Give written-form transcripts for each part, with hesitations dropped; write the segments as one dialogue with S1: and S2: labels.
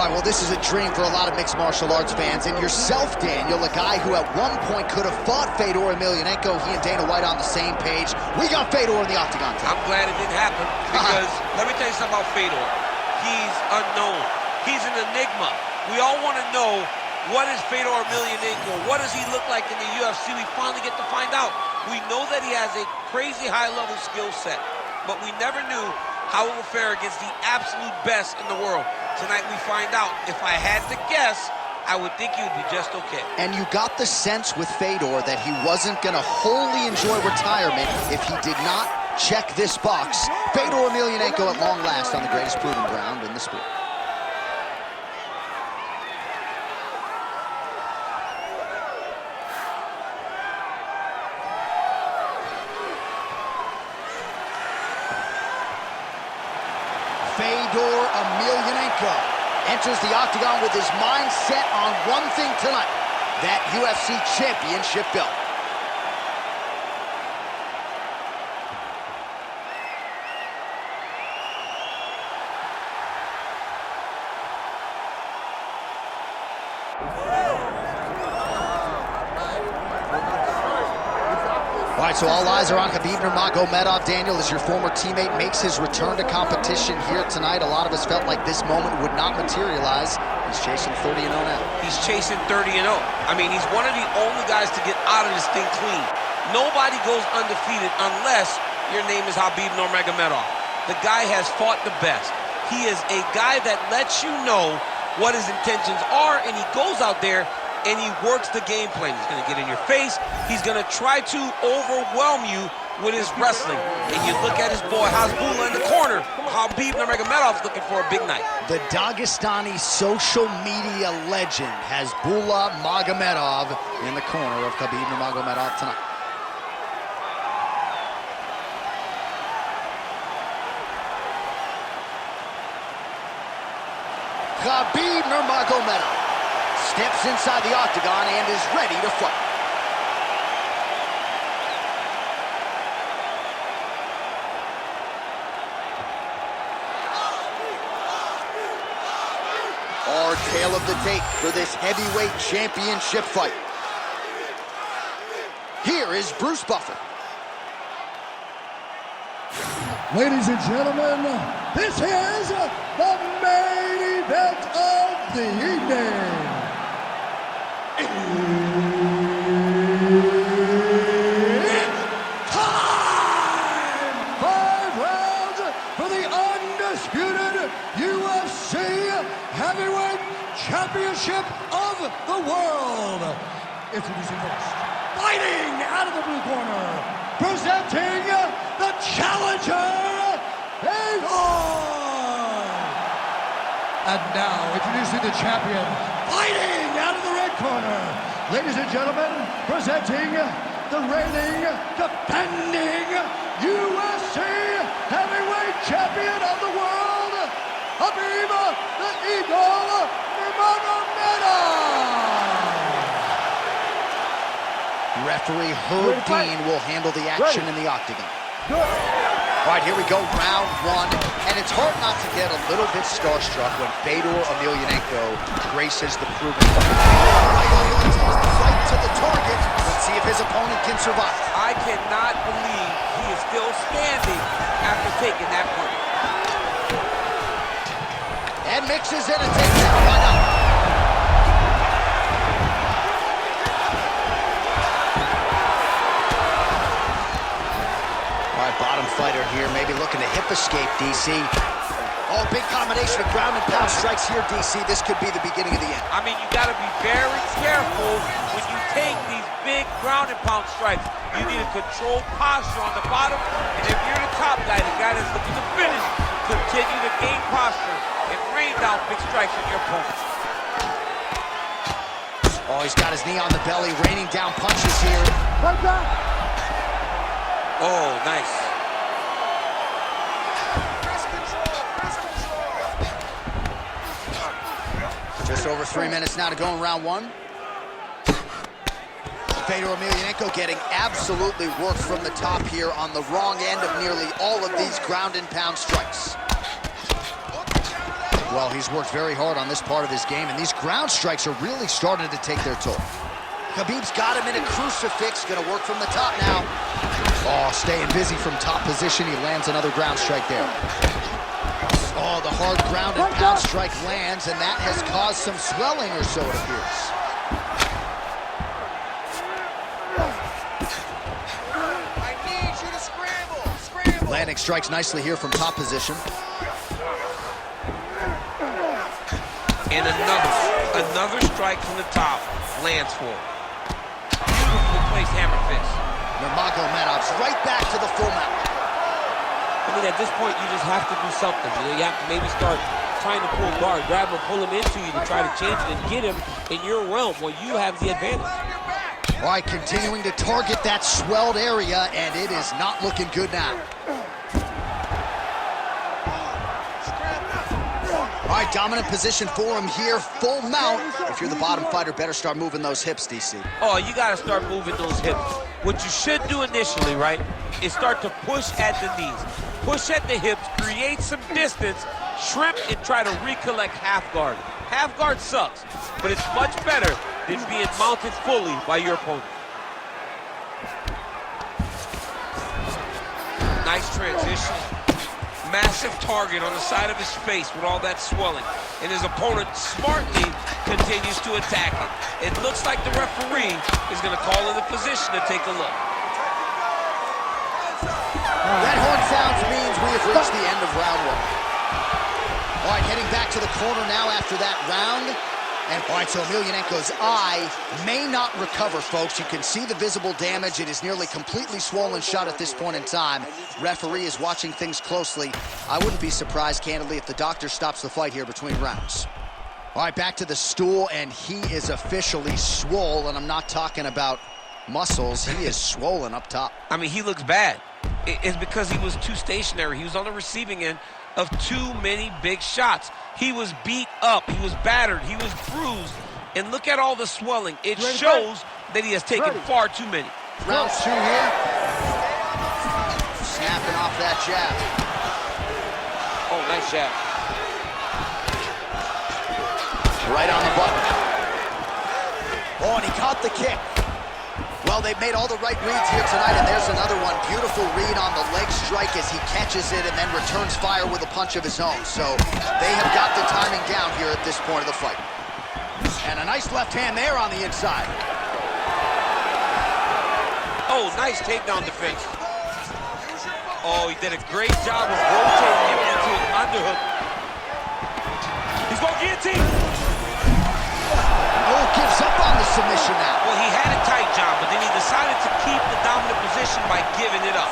S1: right, well, this is a dream for a lot of mixed martial arts fans, and yourself, Daniel, a guy who at one point could have fought Fedor Emelianenko. He and Dana White on the same page. We got Fedor in the octagon tonight.
S2: I'm glad it didn't happen, because let me tell you something about Fedor. He's unknown. He's an enigma. We all want to know, what is Fedor Emelianenko? What does he look like in the UFC? We finally get to find out. We know that he has a crazy high-level skill set, but we never knew how it would fare against the absolute best in the world. Tonight we find out. If I had to guess, I would think he would be just okay.
S1: And you got the sense with Fedor that he wasn't going to wholly enjoy retirement if he did not check this box. Fedor Emelianenko at long last on the greatest proving ground in the sport. Fedor Emelianenko enters the octagon with his mind set on one thing tonight, that UFC championship belt. All right, so all eyes are on Khabib Nurmagomedov. Daniel, as your former teammate makes his return to competition here tonight, a lot of us felt like this moment would not materialize. He's chasing 30-0 now.
S2: He's chasing 30-0. I mean, he's one of the only guys to get out of this thing clean. Nobody goes undefeated unless your name is Khabib Nurmagomedov. The guy has fought the best. He is a guy that lets you know what his intentions are, and he goes out there and he works the game plan. He's going to get in your face. He's going to try to overwhelm you with his wrestling. And you look at his boy Hasbulla in the corner. Khabib Nurmagomedov's looking for a big night.
S1: The Dagestani social media legend Hasbulla Magomedov in the corner of Khabib Nurmagomedov tonight. Khabib Nurmagomedov steps inside the octagon and is ready to fight. Our tale of the tape for this heavyweight championship fight. Here is Bruce Buffer.
S3: Ladies and gentlemen, this is the main event of the evening. It's time! 5 rounds for the undisputed UFC Heavyweight Championship of the world. Introducing first, fighting out of the blue corner, presenting the challenger, Fedor! And now, introducing the champion, fighting out of the red corner, ladies and gentlemen, presenting the reigning, defending UFC Heavyweight Champion of the world, Khabib the Eagle Nurmagomedov!
S1: Referee Herb Dean will handle the action in the octagon. All right, here we go, round one. And it's hard not to get a little bit starstruck when Fedor Emelianenko graces the proven fight. Right to the target. Let's see if his opponent can survive.
S2: I cannot believe he is still standing after taking that punch.
S1: And mixes in a takedown. Why not? Bottom fighter here, maybe looking to hip escape, DC. Oh, big combination of ground and pound strikes here, DC. This could be the beginning of the end.
S2: I mean, you got to be very careful when you take these big ground and pound strikes. You need a controlled posture on the bottom, and if you're the top guy, the guy that's looking to finish, continue to gain posture and rain down big strikes on your opponent.
S1: Oh, he's got his knee on the belly, raining down punches here.
S3: Right back.
S2: Oh, nice.
S1: Just over 3 minutes now to go in round one. Fedor Emelianenko getting absolutely worked from the top here on the wrong end of nearly all of these ground and pound strikes. Well, he's worked very hard on this part of his game, and these ground strikes are really starting to take their toll. Khabib's got him in a crucifix, gonna work from the top now. Oh, staying busy from top position. He lands another ground strike there. Oh, the hard ground and pound strike lands, and that has caused some swelling or so, it appears.
S4: I need you to scramble.
S1: Landing strikes nicely here from top position.
S2: And another strike from the top lands for him. Beautifully placed hammer fist.
S1: Nurmagomedov's right back to the full mount.
S5: I mean, at this point, you just have to do something. You know, you have to maybe start trying to pull guard, grab him, pull him into you to try to change it and get him in your realm where you have the advantage.
S1: All right, continuing to target that swelled area, and it is not looking good now. All right, dominant position for him here, full mount. If you're the bottom fighter, better start moving those hips, DC.
S2: Oh, you got to start moving those hips. What you should do initially, right, is start to push at the knees. Push at the hips, create some distance, shrimp, and try to recollect half guard. Half guard sucks, but it's much better than being mounted fully by your opponent. Nice transition. Massive target on the side of his face with all that swelling. And his opponent smartly continues to attack him. It looks like the referee is going to call in the position to take a look.
S1: That horn sounds means we have reached the end of round one. All right, heading back to the corner now after that round. And all right, so Emelianenko's eye may not recover, folks. You can see the visible damage. It is nearly completely swollen shut at this point in time. Referee is watching things closely. I wouldn't be surprised, candidly, if the doctor stops the fight here between rounds. All right, back to the stool, and he is officially swole, and I'm not talking about muscles. He is swollen up top.
S2: I mean, he looks bad. It's because he was too stationary. He was on the receiving end of too many big shots. He was beat up, he was battered, he was bruised, and look at all the swelling. It shows that he has taken far too many.
S1: Round two here. Snapping off that jab.
S2: Oh, nice jab.
S1: Right on the button. Oh, and he caught the kick. Well, they've made all the right reads here tonight, and there's another one. Beautiful read on the leg strike as he catches it and then returns fire with a punch of his own. So they have got the timing down here at this point of the fight. And a nice left hand there on the inside.
S2: Oh, nice takedown defense. Oh, he did a great job of rotating him into an underhook. He's going guillotine.
S1: Oh, gives up on the submission now.
S2: Well, he had a tight job, but then he decided to keep the dominant position by giving it up.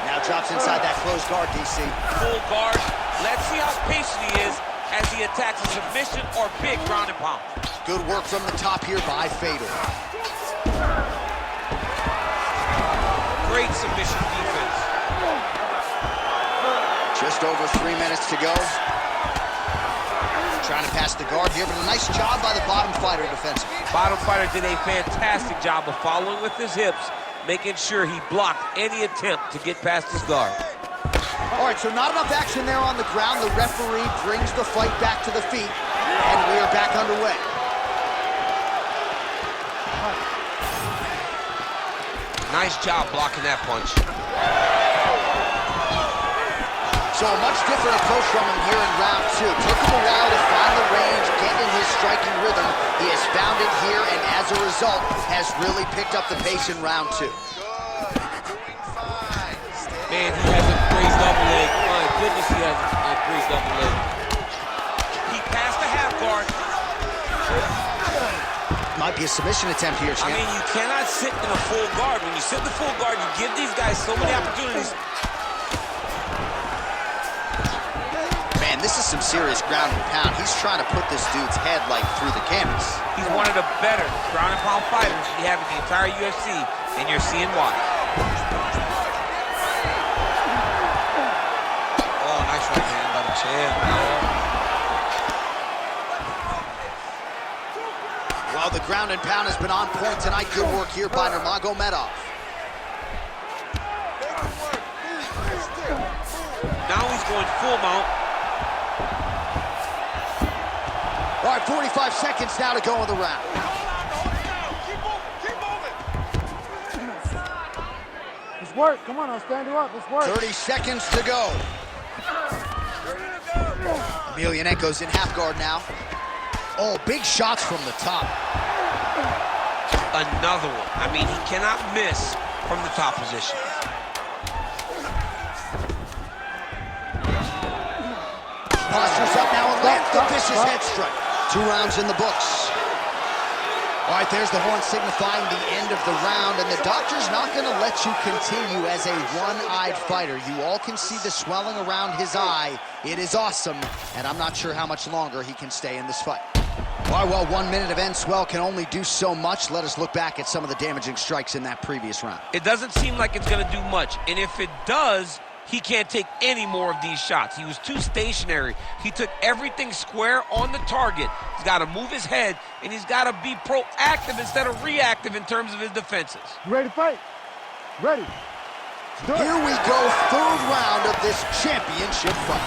S1: Now drops inside that closed guard, DC.
S2: Full guard. Let's see how patient he is as he attacks a submission or big ground and pound.
S1: Good work from the top here by Fedor.
S2: Great submission defense.
S1: Just over 3 minutes to go. Trying to pass the guard here, but a nice job by the bottom fighter defensively.
S2: Bottom fighter did a fantastic job of following with his hips, making sure he blocked any attempt to get past his guard.
S1: All right, so not enough action there on the ground. The referee brings the fight back to the feet, and we are back underway.
S2: Nice job blocking that punch.
S1: So a much different approach from him here in round two. Took him a while to find the range, get in his striking rhythm. He has found it here, and as a result, has really picked up the pace in round two.
S2: Man, he has a great double leg. My goodness, he has a great double leg. He passed the half guard.
S1: Might be a submission attempt here, champ.
S2: I mean, you cannot sit in a full guard. When you sit in the full guard, you give these guys so many opportunities.
S1: This is some serious ground and pound. He's trying to put this dude's head like through the canvas.
S2: He's one of the better ground and pound fighters we have in the entire UFC, and you're seeing why. Oh, nice right hand by the champ.
S1: Well, the ground and pound has been on point tonight. Good work here by Nurmagomedov.
S2: Now he's going full mount.
S1: All right, 45 seconds now to go in the round.
S6: Let's work. Come on, I'll stand you up. Let's work.
S1: 30 seconds to go. Emelianenko's in half guard now. Oh, big shots from the top.
S2: Another one. I mean, he cannot miss from the top position.
S1: Postures up now and lands the vicious head strike. 2 rounds in the books. All right, there's the horn signifying the end of the round, and the doctor's not going to let you continue as a one-eyed fighter. You all can see the swelling around his eye. It is awesome, and I'm not sure how much longer he can stay in this fight. All right, well, 1 minute of end swell can only do so much. Let us look back at some of the damaging strikes in that previous round.
S2: It doesn't seem like it's going to do much, and if it does, he can't take any more of these shots. He was too stationary. He took everything square on the target. He's got to move his head, and he's got to be proactive instead of reactive in terms of his defenses.
S6: You ready to fight? Ready.
S1: Here we go, 3rd round of this championship fight.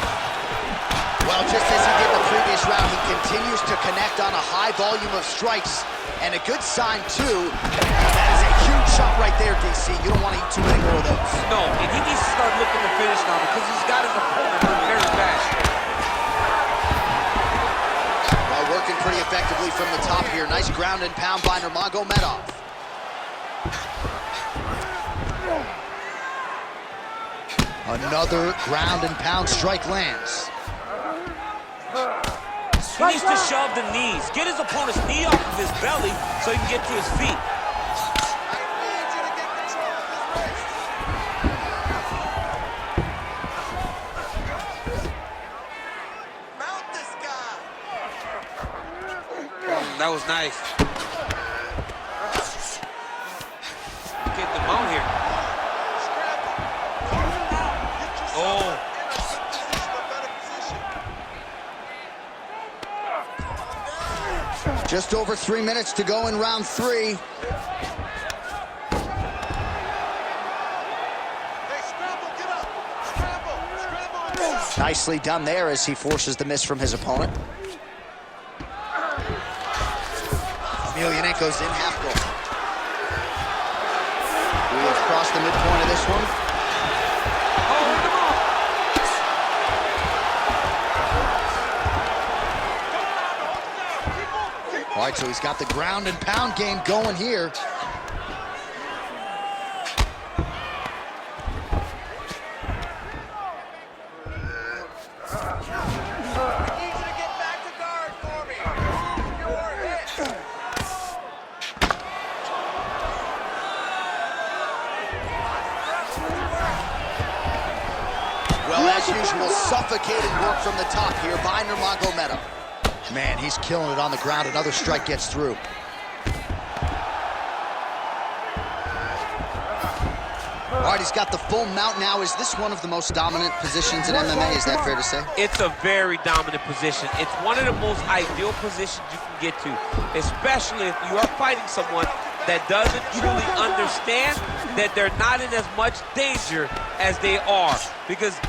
S1: Well, just as he did in the previous round, he continues to connect on a high volume of strikes, and a good sign, too. That is a huge shot right there, DC. You don't want to eat too many more of those.
S2: No, and he needs to start looking to finish now because he's got his opponent very fast.
S1: Well, working pretty effectively from the top here. Nice ground and pound by Nurmagomedov. Another ground and pound strike lands.
S5: He needs to shove the knees. Get his opponent's knee off of his belly so he can get to his feet.
S4: I need you to get control of his wrist. Mount this guy.
S2: That was nice. Get the mount here. Oh.
S1: Just over 3 minutes to go in round 3.
S4: Hey, scramble, get up. Scramble.
S1: Nicely done there as he forces the miss from his opponent. Emelianenko's in half guard. We have crossed the midpoint of this one. All right, so he's got the ground and pound game going here. Well, as usual, suffocating work from the top here by Nurmagomedov. Man, he's killing it on the ground. Another strike gets through. All right, he's got the full mount now. Is this one of the most dominant positions in MMA? Is that fair to say?
S5: It's a very dominant position. It's one of the most ideal positions you can get to, especially if you are fighting someone that doesn't truly understand that they're not in as much danger as they are. Because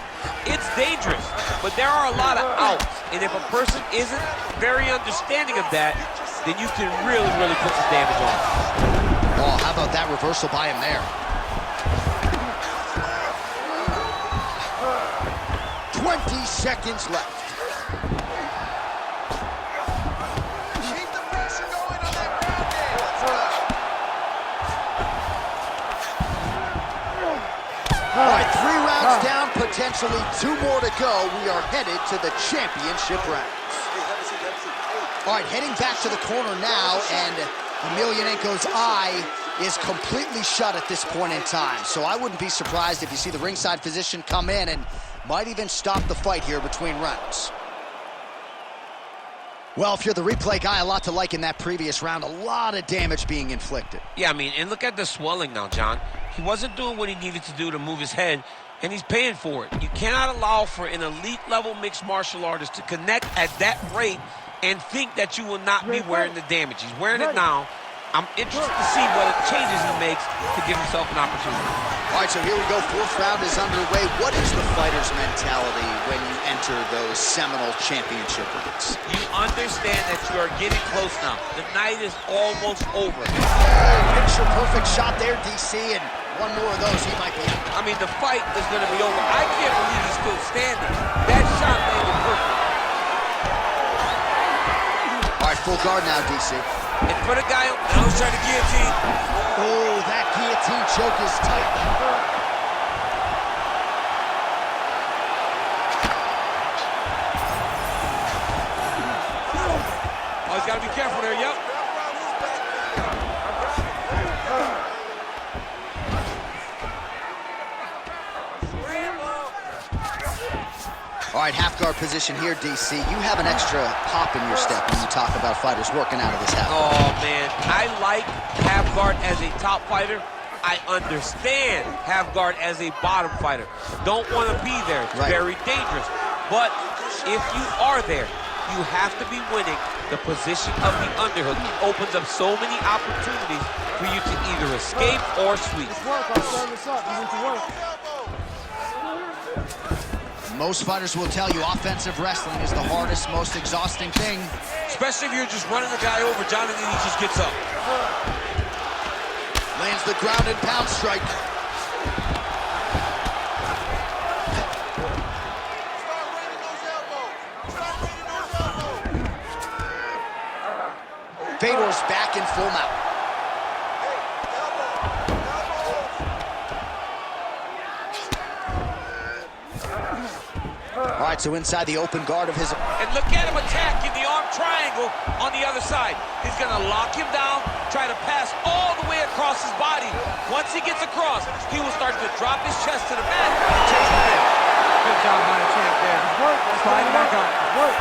S5: it's dangerous, but there are a lot of outs. And if a person isn't very understanding of that, then you can really, really put some damage on them.
S1: Oh, how about that reversal by him there? 20 seconds left.
S4: Keep the pressure going on that ground game. Let's go.
S1: All right, 3 rounds down, potentially 2 more to go. We are headed to the championship rounds. All right, heading back to the corner now, and Emelianenko's eye is completely shut at this point in time. So I wouldn't be surprised if you see the ringside physician come in and might even stop the fight here between rounds. Well, if you're the replay guy, a lot to like in that previous round. A lot of damage being inflicted.
S2: Yeah, I mean, and look at the swelling now, John. He wasn't doing what he needed to do to move his head, and he's paying for it. You cannot allow for an elite-level mixed martial artist to connect at that rate and think that you will not be wearing the damage. He's wearing it now,
S5: I'm interested to see what changes he makes to give himself an opportunity.
S1: All right, so here we go. Fourth round is underway. What is the fighter's mentality when you enter those seminal championship rounds?
S5: You understand that you are getting close now. The night is almost over.
S1: Picture-perfect shot there, DC, and one more of those, he might be out.
S5: I mean, the fight is going to be over. I can't believe he's still standing. That shot landed perfect.
S1: All right, full guard now, DC.
S5: And for the guy, now he's trying to guillotine.
S1: Oh, that guillotine choke is tight.
S5: Oh, he's got to be careful there, yep.
S1: All right, half guard position here, DC. You have an extra pop in your step when you talk about fighters working out of this half guard.
S5: Oh, man. I like half guard as a top fighter. I understand half guard as a bottom fighter. Don't want to be there. It's very dangerous. But if you are there, you have to be winning the position of the underhook. It opens up so many opportunities for you to either escape or sweep.
S6: It's work. I'll stand this up. You need to work.
S1: Most fighters will tell you offensive wrestling is the hardest, most exhausting thing.
S2: Especially if you're just running the guy over, Jonathan, he just gets up.
S1: Lands the ground and pound strike. Fedor's back in full mount. All right, so inside the open guard of his...
S5: And look at him attacking the arm triangle on the other side. He's going to lock him down, try to pass all the way across his body. Once he gets across, he will start to drop his chest to the mat and chase him in.
S6: Good job by the champ there. Work. Slide back up. Work.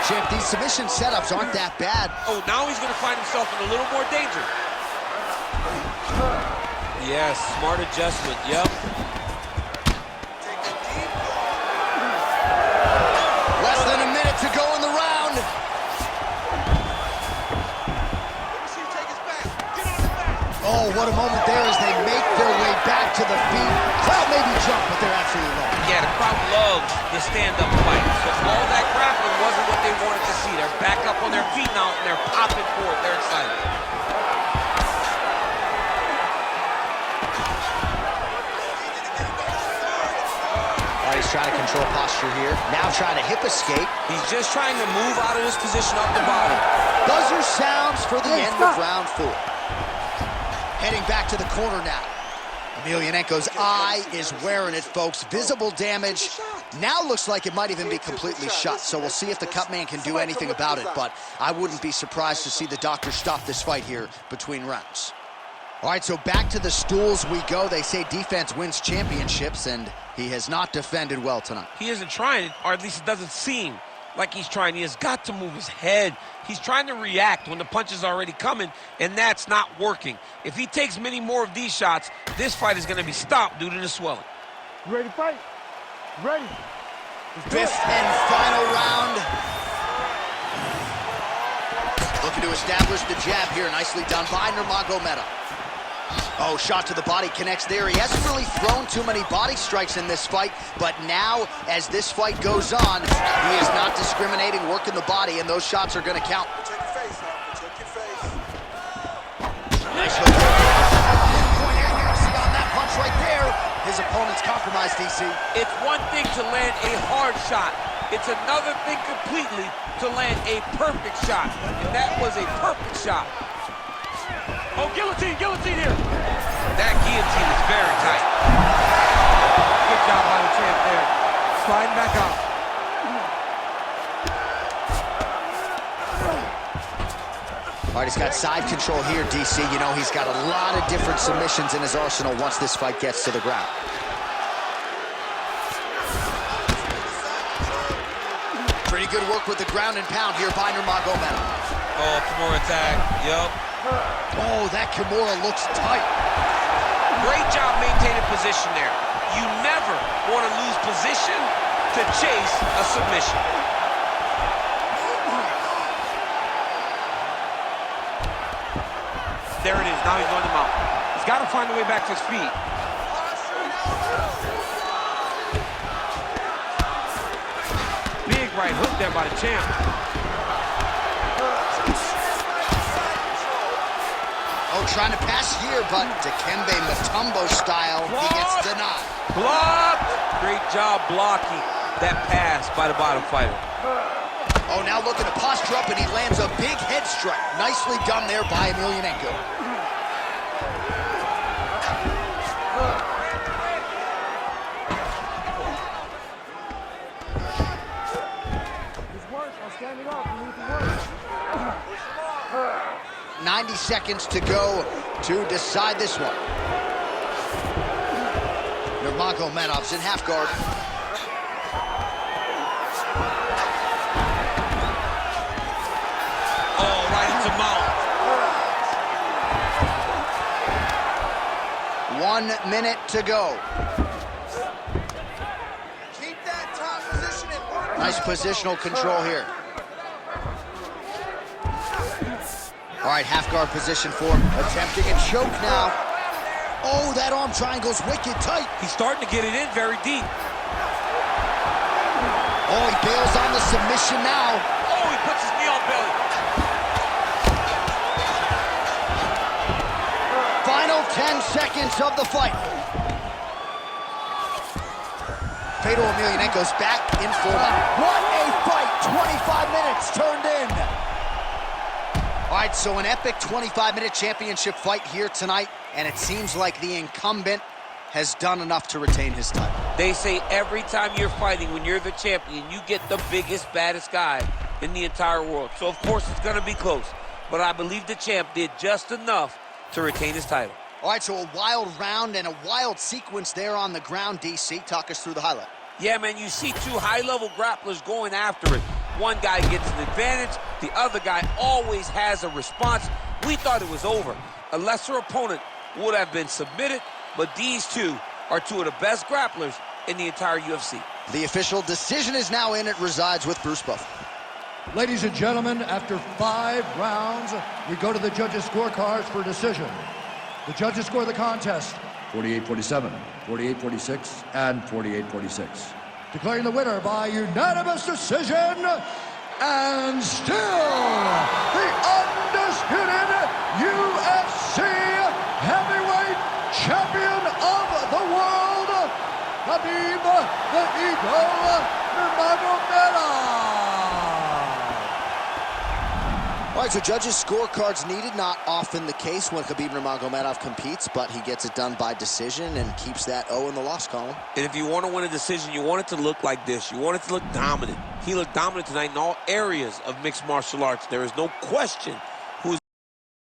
S1: Champ, these submission setups aren't that bad.
S5: Oh, now he's going to find himself in a little more danger. Yes, smart adjustment, yep.
S1: Less than a minute to go in the round. Oh, what a moment there as they make their way back to the feet. Crowd maybe jump, but they're absolutely low.
S5: Yeah, the crowd loves the stand-up fight. So all that grappling wasn't what they wanted to see. They're back up on their feet now, and they're popping forward. They're excited.
S1: He's trying to control posture here. Now trying to hip escape.
S2: He's just trying to move out of this position off the bottom.
S1: Buzzer sounds for the end of round 4. Heading back to the corner now. Emelianenko's eye is wearing it, folks. Visible damage. Now looks like it might even be completely shut. So we'll see if the cut man can do anything about it. But I wouldn't be surprised to see the doctor stop this fight here between rounds. All right, so back to the stools we go. They say defense wins championships, and he has not defended well tonight.
S5: He isn't trying, or at least it doesn't seem like he's trying. He has got to move his head. He's trying to react when the punch is already coming, and that's not working. If he takes many more of these shots, this fight is going to be stopped due to the swelling.
S6: You ready to fight? Ready.
S1: Fifth and final round. Looking to establish the jab here. Nicely done by Nurmagomedov. Oh, shot to the body connects there. He hasn't really thrown too many body strikes in this fight, but now, as this fight goes on, he is not discriminating, working the body, and those shots are going to count.
S4: Protect your face, huh? Protect your face.
S1: Nice hook. Point accuracy on that punch right there. His opponent's compromised, DC.
S5: It's one thing to land a hard shot. It's another thing completely to land a perfect shot, and that was a perfect shot. Oh, guillotine here. That guillotine is very tight.
S6: Good job by the champ there. Sliding back up.
S1: All right, he's got side control here, DC. You know, he's got a lot of different submissions in his arsenal once this fight gets to the ground. Pretty good work with the ground and pound here by Nurmagomedov.
S2: Oh, Kimura attack. Yup.
S1: Oh, that Kimura looks tight.
S5: Great job maintaining position there. You never want to lose position to chase a submission. There it is. Now he's on the mount. He's got to find a way back to his feet. Big right hook there by the champ.
S1: Oh, trying to pass here, but Dikembe Mutombo style, he gets denied.
S5: Blocked! Great job blocking that pass by the bottom fighter.
S1: Oh, now looking to posture up, and he lands a big head strike. Nicely done there by Emelianenko.
S3: He's worked on standing up. You need to work.
S1: 90 seconds to go to decide this one. Nurmagomedov's in half guard.
S2: Oh, right into mount.
S1: 1 minute to go.
S4: Keep that top position and work.
S1: Nice positional control here. All right, half guard position for him. Attempting a choke now. Oh, that arm triangle's wicked tight.
S5: He's starting to get it in very deep.
S1: Oh, he bails on the submission now.
S5: Oh, he puts his knee on belly.
S1: Final 10 seconds of the fight. Fedor Emelianenko's back in full. What a fight! 25 minutes turned in. All right, so an epic 25-minute championship fight here tonight, and it seems like the incumbent has done enough to retain his title.
S5: They say every time you're fighting, when you're the champion, you get the biggest, baddest guy in the entire world. So, of course, it's going to be close. But I believe the champ did just enough to retain his title.
S1: All right, so a wild round and a wild sequence there on the ground, DC. Talk us through the highlight.
S5: Yeah, man, you see two high-level grapplers going after it. One guy gets an advantage. The other guy always has a response. We thought it was over. A lesser opponent would have been submitted, but these two are two of the best grapplers in the entire UFC.
S1: The official decision is now in. It resides with Bruce Buffer.
S3: Ladies and gentlemen, after 5 rounds, we go to the judges' scorecards for decision. The judges score the contest 48-47, 48-46, and 48-46. Declaring the winner by unanimous decision, and still the undisputed UFC heavyweight champion of the world, Khabib the Eagle Nurmagomedov.
S1: All right, so judges' scorecards needed. Not often the case when Khabib Nurmagomedov competes, but he gets it done by decision and keeps that O in the loss column.
S5: And if you want to win a decision, you want it to look like this. You want it to look dominant. He looked dominant tonight in all areas of mixed martial arts. There is no question